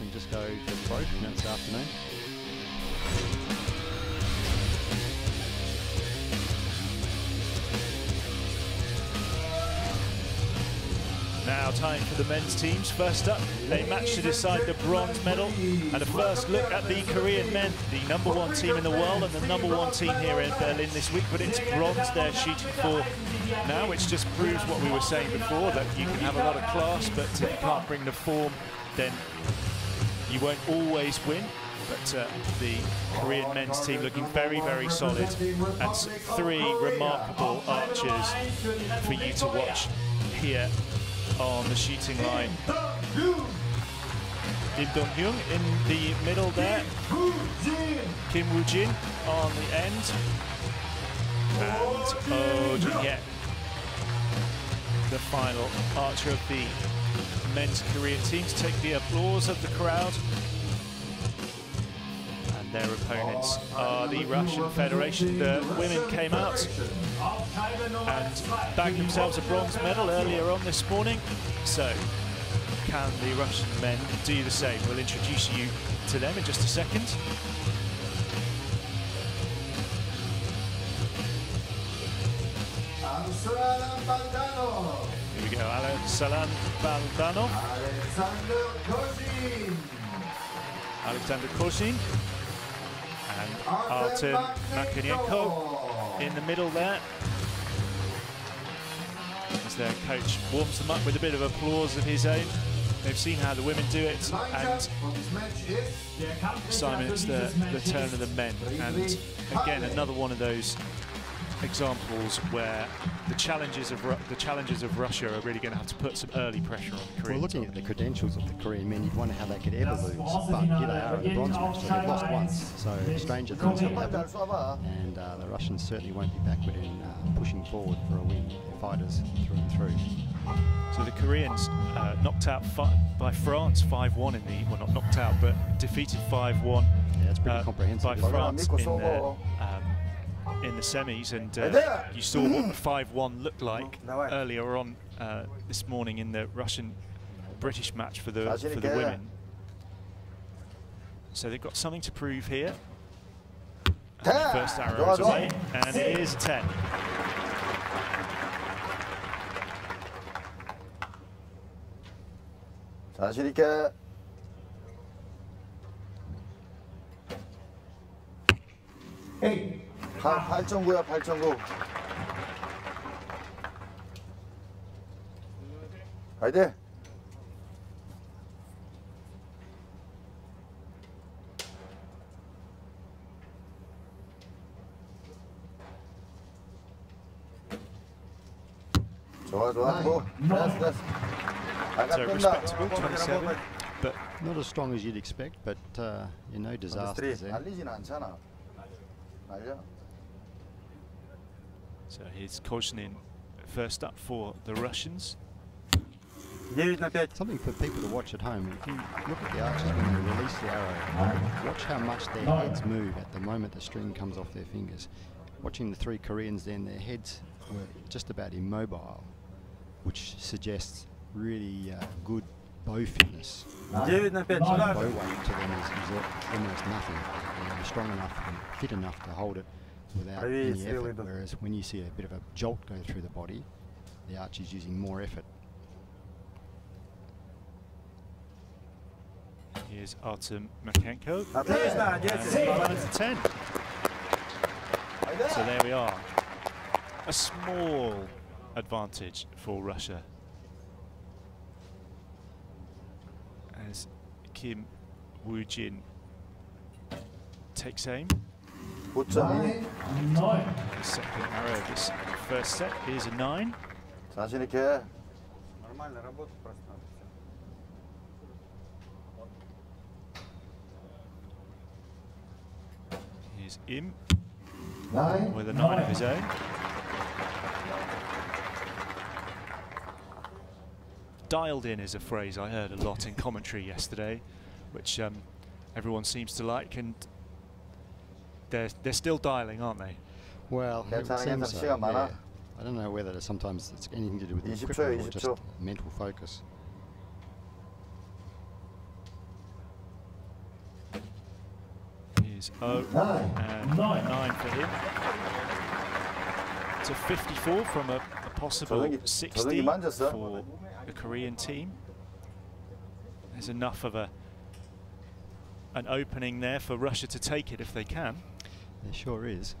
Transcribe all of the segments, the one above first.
and just go for broke this afternoon. Now time for the men's teams. First up, a match to decide the bronze medal and a first look at the Korean men, the #1 team in the world and the #1 team here in Berlin this week, but it's bronze they're shooting for now, which just proves what we were saying before, that you can have a lot of class, but if you can't bring the form, then you won't always win. But the Korean men's team looking very, very solid, and 3 remarkable archers for you to watch here on the shooting line. Kim Dong-hyun in the middle there, Kim Woojin on the end, and Hyek, the final archer of the men's Korean team, to take the applause of the crowd. And their opponents are the Russian Federation. The women came out and bagged themselves a bronze medal earlier on this morning. So can the Russian men do the same? We'll introduce you to them in just a second. Arsalan Baldanov. Here we go, Arsalan Baldanov. Alexander Kozhin. And Artem Makhnenko in the middle there, as their coach warms them up with a bit of applause of his own. They've seen how the women do it, and Simon, it's the turn of the men. And again, another one of those examples where the challenges of Russia are really going to have to put some early pressure on the Koreans. Well, looking at the credentials of the Korean men, you'd wonder how they could ever lose. But here they are at the bronze match, so they've lost once. So stranger things have happened, and the Russians certainly won't be backward in pushing forward for a win. They're fighters through and through. So the Koreans knocked out by France 5-1 in the, well, not knocked out, but defeated 5-1. Yeah, that's pretty comprehensive by France in the semis, and you saw what the 5-1 looked like earlier on this morning in the Russian-British match for the women. So they've got something to prove here. And the first arrow is away, and it is 10. 자신 있게. 에이. 8.9야, 8.9. 화이팅! 좋아, 좋아. 됐어. So respectable, 27, but not as strong as you'd expect, but you know, disasters there. 날리진 않잖아. 날려. So here's Kozhin first up for the Russians. Something for people to watch at home. If you look at the archers when they release the arrow, watch how much their heads move at the moment the string comes off their fingers. Watching the 3 Koreans then, their heads were just about immobile, which suggests really good bow fitness. Bow weight to them is almost nothing. They're strong enough and fit enough to hold it without any effort, whereas when you see a bit of a jolt go through the body, the archer's using more effort. Here's Artem Makhnenko. 10. So there we are. A small advantage for Russia, as Kim Woojin takes aim. 고점이 The second arrow of this first set is a 9. 자신 있게. Here's Im with a 9 of his own. Dialed in is a phrase I heard a lot in commentary yesterday, which everyone seems to like, and they're still dialing, aren't they? Well, it seems so, yeah. I don't know whether sometimes it's anything to do with the equipment or just mental focus. is 0 and 9 for him. It's a 54 from a possible 60 for the Korean team. There's enough of an opening there for Russia to take it if they can. There sure is.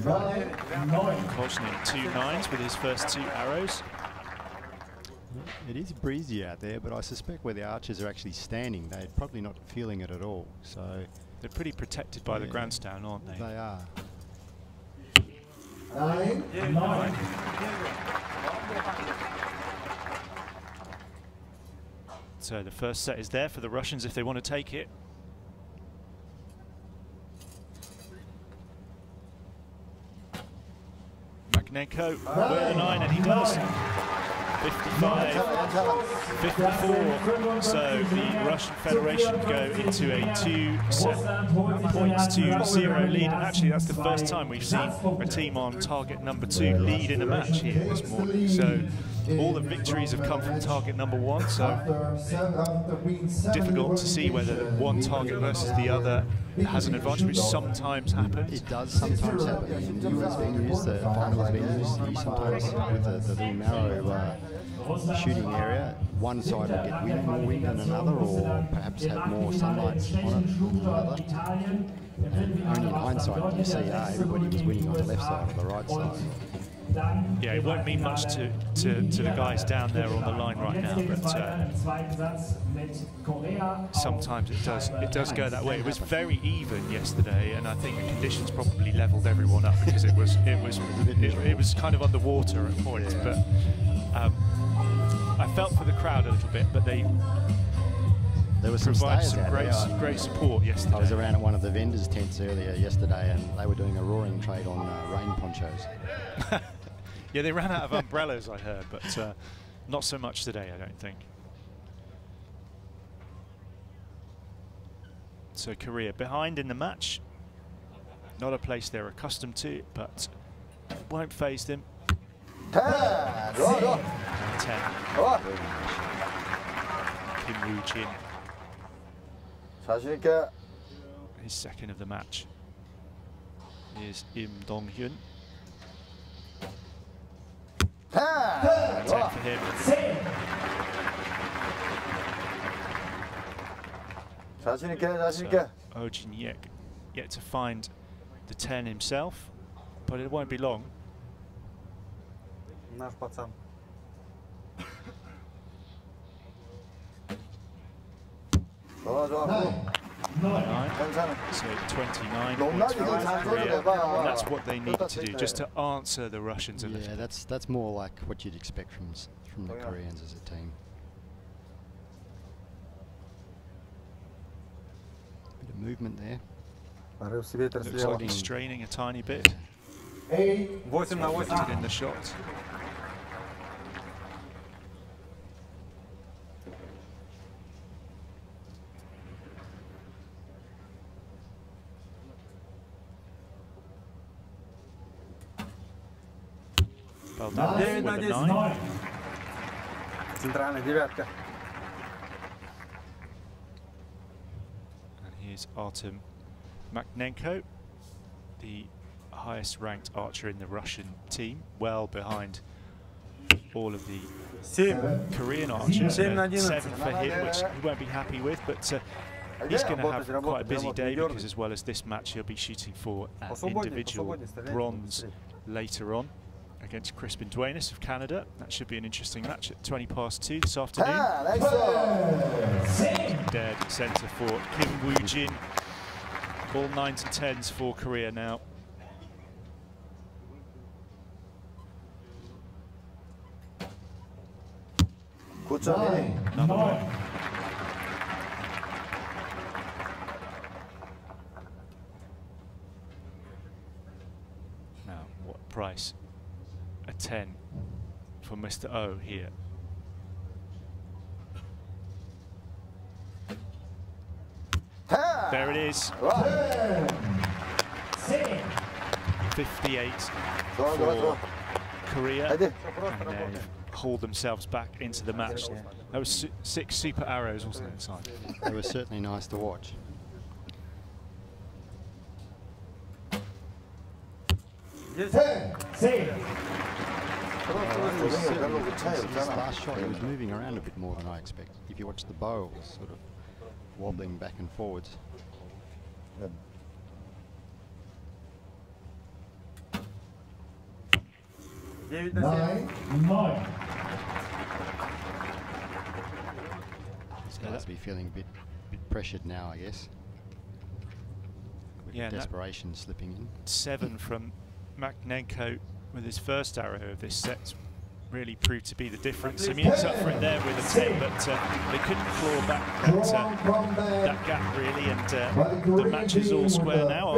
Kozhin 2 9s with his first 2 arrows. It is breezy out there, but I suspect where the archers are actually standing, they're probably not feeling it at all. So they're pretty protected by the grandstand, aren't they? They are. 9. So the first set is there for the Russians if they want to take it. Makhnenko with a 9, and he does. 55, 54. So the Russian Federation go into a 2-set points to 0 lead, and actually that's the first time we've seen a team on target number 2 lead in a match here this morning. So all the victories have come from target number 1, so difficult to see whether one target versus the other has an advantage, which sometimes happens. It does sometimes happen. In US venues, the finals venues, you sometimes with the little narrow shooting area, one side will get more wind than another, or perhaps have more sunlight on it than another. And only in hindsight do you see, everybody was winning on the left side or the right side. Yeah, it won't mean much to the guys down there on the line right now, but sometimes it does go that way. It was very even yesterday, and I think the conditions probably levelled everyone up because it was kind of underwater at points. But I felt for the crowd a little bit, but there was some stayers out there. Great support yesterday. I was around at one of the vendors' tents earlier yesterday, and they were doing a roaring trade on rain ponchos. Yeah, they ran out of umbrellas, I heard, but not so much today, I don't think. So Korea behind in the match. Not a place they're accustomed to, but won't faze them. 10. 10. Kim Woojin. 자신 있게. His second of the match is Hyun. 10 for him. 자신 있게, 자신 있게. Woojin Hyek yet to find the 10 himself, but it won't be long. Наш пацан. 좋아, 좋아. 9. So 29 points for Korea, and that's what they need to do, just to answer the Russians a little. Yeah, that's more like what you'd expect from the Koreans as a team. Bit of movement there. Looks like he's straining a tiny bit. 8 на 8 in the shot. Baldanov with a 9. Центральная девятка. And here's Artem Makhnenko, the highest ranked archer in the Russian team, well behind all of the Korean archers. 7 for him, which he won't be happy with, but he's going to have quite a busy day because as well as this match he'll be shooting for individual bronze later on against Crispin Duenas of Canada. That should be an interesting match at 2:20 this afternoon. Dead centre for Kim Woojin. All 9s and 10s for Korea now. Another one. Now, what price? A 10 for Mr. O here. There it is. 58 for Korea. And they've hauled themselves back into the match. That was 6 super arrows, wasn't it, inside? They were certainly nice to watch. Yes. This last shot, he was moving around a bit more than I expected. If you watch the bow, it was sort of wobbling back and forwards. So he must be feeling a bit pressured now, I guess. With desperation slipping in. 7 from Makhnenko with his first arrow of this set really proved to be the difference. I mean, it's up for it there with a 10, but they couldn't claw back that gap really, and the match is all square now.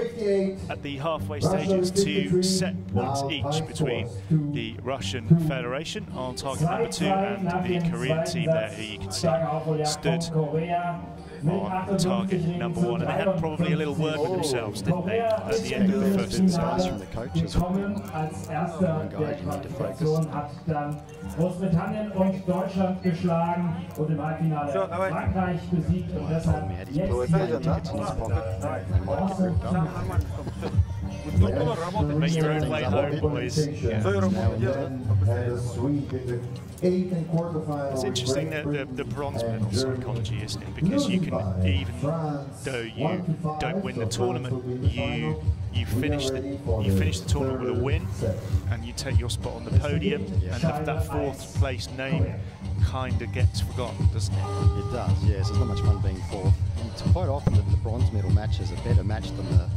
At the halfway stage, it's 2 set points each between the Russian Federation on target number 2 and the Korean team there, who you can see stood on target number 1, and they had probably a little word with themselves, didn't they, at the end of the first advice from the coaches. One guy, you need to focus. Großbritannien und Deutschland geschlagen und im Halbfinale Frankreich besiegt und deshalb jetzt make your own way home, boys. It's interesting that the bronze medal psychology, isn't it? Because you can, even though you don't win the tournament, you finish the tournament with a win, and you take your spot on the podium, and that 4th place name kind of gets forgotten, doesn't it? It does, yes. It's not much fun being 4th. It's quite often that the bronze medal match is a better match than the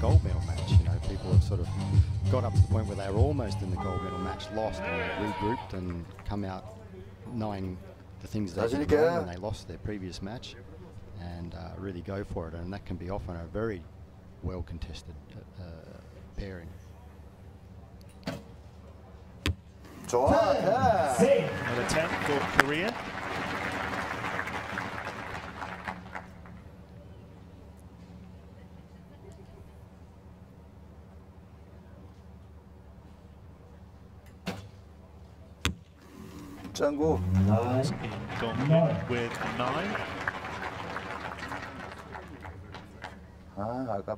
gold medal match. You know, people have sort of got up to the point where they were almost in the gold medal match, lost and regrouped and come out knowing the things they did wrong when they lost their previous match, and really go for it. And that can be often a very well contested pairing. Another 10 for Korea. 짱구. Gone with 9. 아깝다.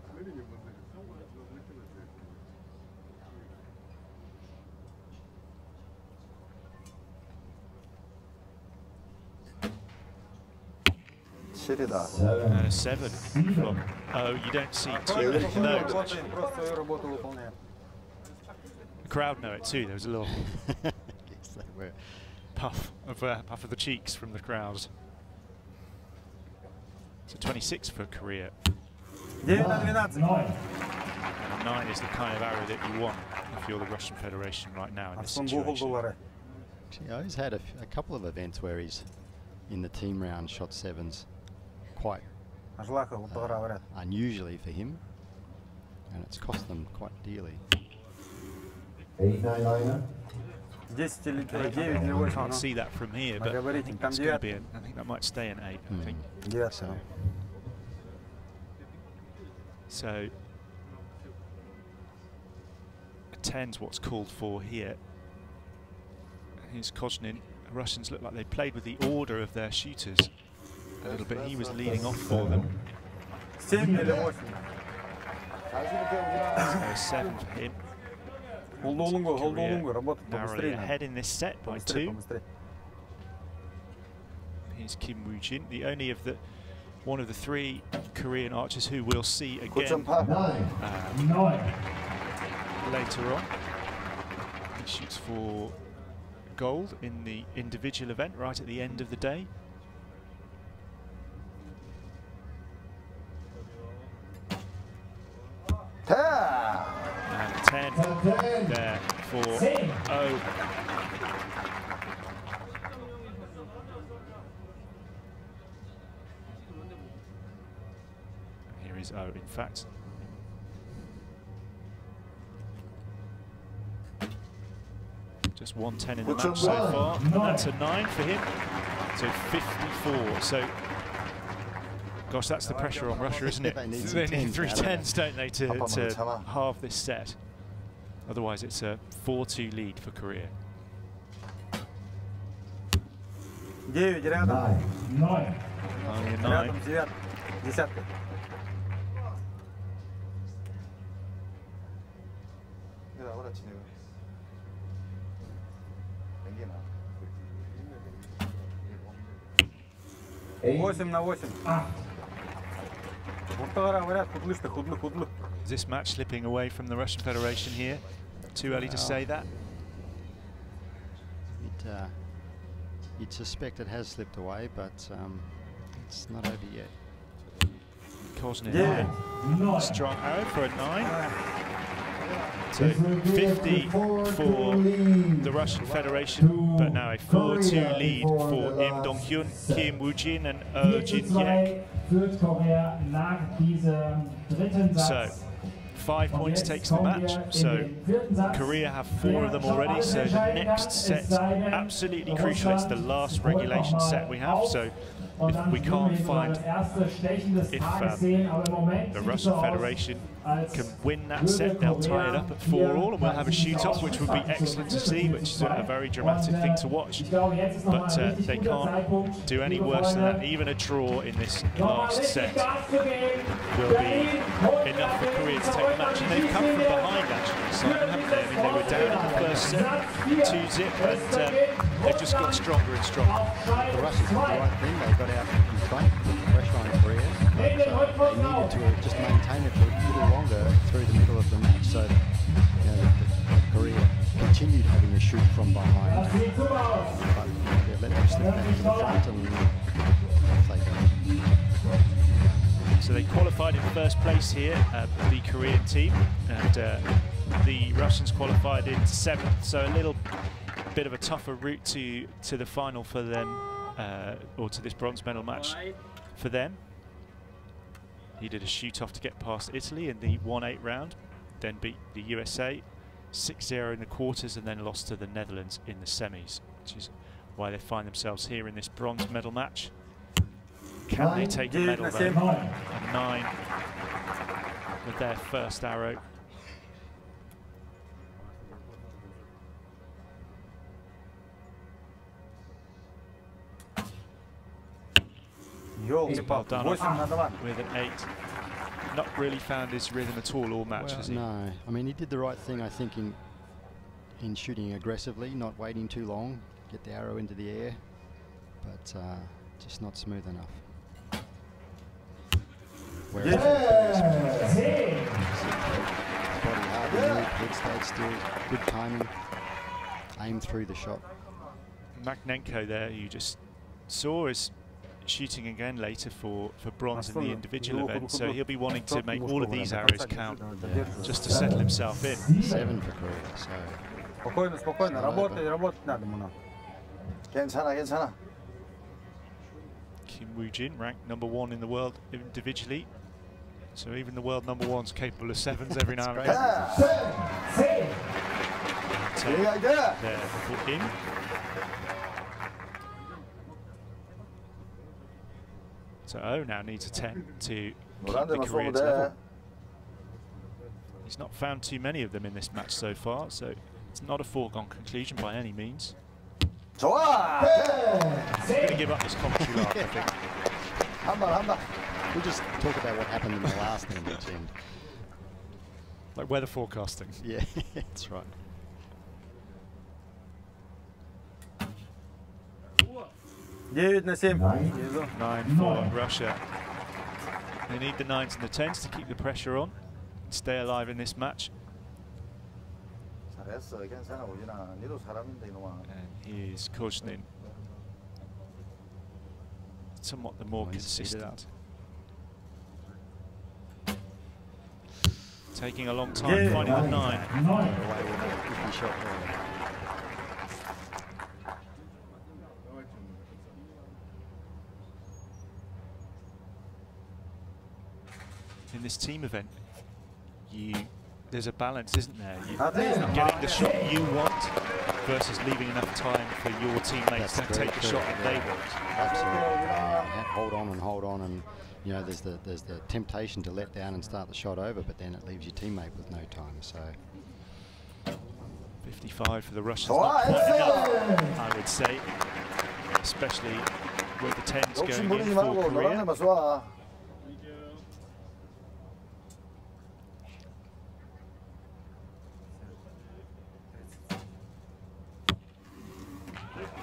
And a 7 from, oh, you don't see too many of those, actually. The crowd know it too. There was a little puff of the cheeks from the crowd. So 26 for Korea. And a 9 is the kind of arrow that you want if you're the Russian Federation right now in this situation. Actually, he's had a couple of events where he's in the team round shot 7s. Quite unusually for him, and it's cost them quite dearly. I can't see that from here, but I think that's going to be I think that might stay an 8. I think. So a 10's what's called for here. Here's Kozhin. The Russians look like they played with the order of their shooters a little bit. He was leading off for them. So 7 for him. Narrowly ahead in this set by 2. Here's Woojin, the only of one of the 3 Korean archers who we'll see again later on. He shoots for gold in the individual event right at the end of the day. And 10 there for O. Here is O, in fact. Just 110 in the match so far, and that's a 9 for him. So 54. So, gosh, that's the pressure on Russia, isn't it? They need 3 10s, don't they, to halve this set. Otherwise, it's a 4-2 lead for Korea. 9 рядом. 9. Only a 9. Рядом 9. Десятка. 그렇지 내가. 땡기나. 8 на 8. Муртагара говорят, худлы. Is this match slipping away from the Russian Federation here? Too early to say that. You'd suspect it has slipped away, but it's not over yet. Kozhin, Yeah. strong arrow for a 9. So 50 for the Russian Federation, but now a 4-2 lead for Im Dong-hyun, Kim Woojin and Jin Hyek. So 5 points takes the match. So Korea have 4 of them already. So the next set, absolutely crucial. It's the last regulation set we have. So if we can't find, if the Russian Federation can win that set, they'll tie it up at 4-all, and we'll have a shoot-off, which would be excellent to see, which is a very dramatic thing to watch. But they can't do any worse than that. Even a draw in this last set will be enough for Korea to take the match. And they've come from behind, actually, Simon, haven't they? I mean, they were down in the first set, 2-zip, and they've just got stronger and stronger. The Russians did the right thing. They got out in front, put the pressure on Korea, but they needed to just maintain it for a little longer through the middle of the match. So Korea continued having a shoot from behind, but they let them slip back to the front, and off they go. So they qualified in first place here, the Korean team, and the Russians qualified in 7th. So a little bit of a tougher route to the final for them, or to this bronze medal match for them. He did a shoot-off to get past Italy in the 1-8 round, then beat the USA 6-0 in the quarters, and then lost to the Netherlands in the semis, which is why they find themselves here in this bronze medal match. Can they take a medal though? A 9 with their first arrow. Baldanov with an 8. Not really found his rhythm at all match, has he? No, I mean, he did the right thing, I think, in shooting aggressively, not waiting too long, get the arrow into the air, but just not smooth enough. Whereas body hardly moved, head stayed still, good timing, aim through the shot. Makhnenko there, you just saw, is shooting again later for bronze in the individual event, so he'll be wanting to make all of these arrows count just to settle himself in. 7 for Korea, so... Спокойно, работать надо, Муна. 괜찮아. Kim Woojin, ranked #1 in the world individually, so even the world #1's capable of 7s every now and again. There for him. So O now needs a 10 to keep the Koreans level. He's not found too many of them in this match so far, so it's not a foregone conclusion by any means. He's going to give up this commentary laugh, I think. We'll just talk about what happened in the last end. Like weather forecasting. Yeah, that's right. Девять на 7. 9 for Russia. They need the 9s and the 10s to keep the pressure on, stay alive in this match. 잘했어, 괜찮아, 우진아. 니도 사람인데 이놈아. And here's Kozhin, somewhat the more consistent. Taking a long time finding the 9. In this team event, there's a balance, isn't there? Getting the shot you want versus leaving enough time for your teammates to take the shot that they want. Absolutely. Hold on, and you know there's the temptation to let down and start the shot over, but then it leaves your teammate with no time. So 55 for the Russians, not quite enough, I would say. especially with the 10s 욕심 going in 부리지 for 말고 노란 Korea. 데만 쏴.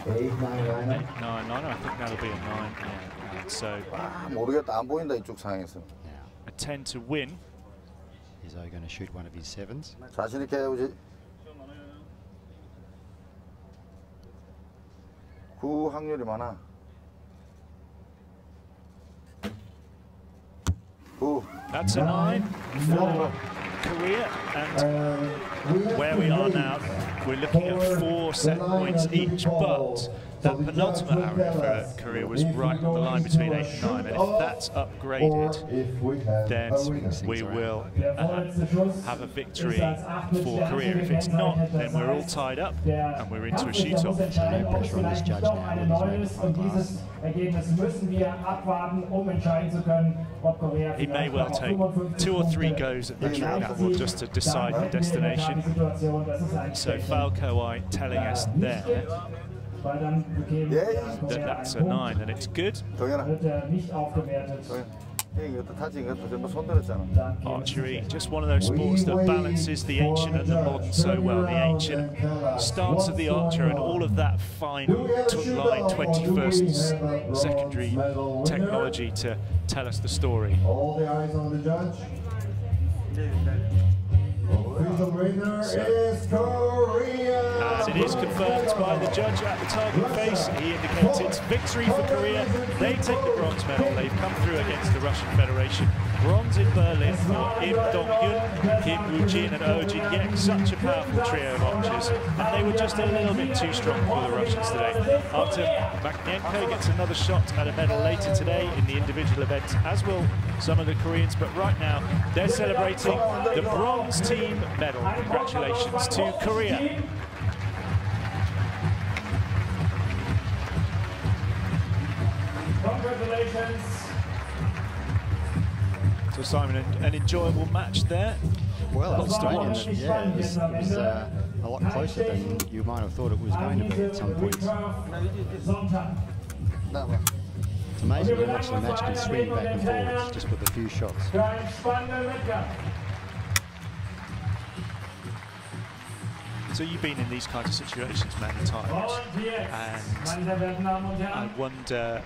Eight, nine, I think that'll be a 9. Yeah. So 아, 모르겠다. 안 보인다 이쪽 상황에서. a 10 to win. Is he going to shoot one of his 7s? 자신 있게 해보지. 9 확률이 많아. 9. That's a 9 for Korea, and where we are now, we're looking at 4 set points each, but the penultimate arrow for Korea was right on the line between 8 and 9, and if that's upgraded, then we will have a victory for Korea. If it's not, then we're all tied up and we're into a shoot-off. No pressure on this judge now with his magnifying glass. He may well take 2 or 3 goes at the level just to decide the destination. So Falco telling us there that that's a 9 and it's good. Archery, just one of those sports that balances the ancient and the modern so well. The ancient stance of the archer and all of that fine line 21st secondary technology to tell us the story. All the eyes on the judge. The winner is Korea. And it is confirmed by the judge at the target face. He indicates it's victory for Korea. They take the bronze medal. They've come through against the Russian Federation. Bronze in Berlin for Im Dong-hyun, Kim Woojin and Woojin. Yet such a powerful trio of archers. And they were just a little bit too strong for the Russians today. Artem Makhnenko gets another shot at a medal later today in the individual events, as will some of the Koreans. But right now, they're celebrating the bronze team medal. Congratulations to Korea. Congratulations. So Simon, an enjoyable match there. Well, Australians, yeah, it was a lot closer than you might have thought it was going to be at some points. It's amazing how much the match can swing back and forwards just with a few shots. So you've been in these kinds of situations many times, and I wonder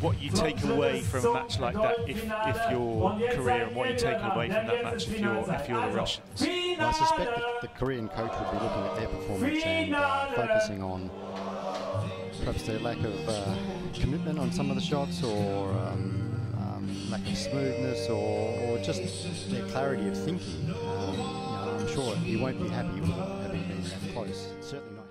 what you take away from a match like that if you're Korea, and what you take away from that match if you're the Russians. Well, I suspect that the Korean coach would be looking at their performance and focusing on perhaps their lack of commitment on some of the shots, or lack of smoothness, or just their clarity of thinking. I'm sure he won't be happy with having been that close. Certainly not.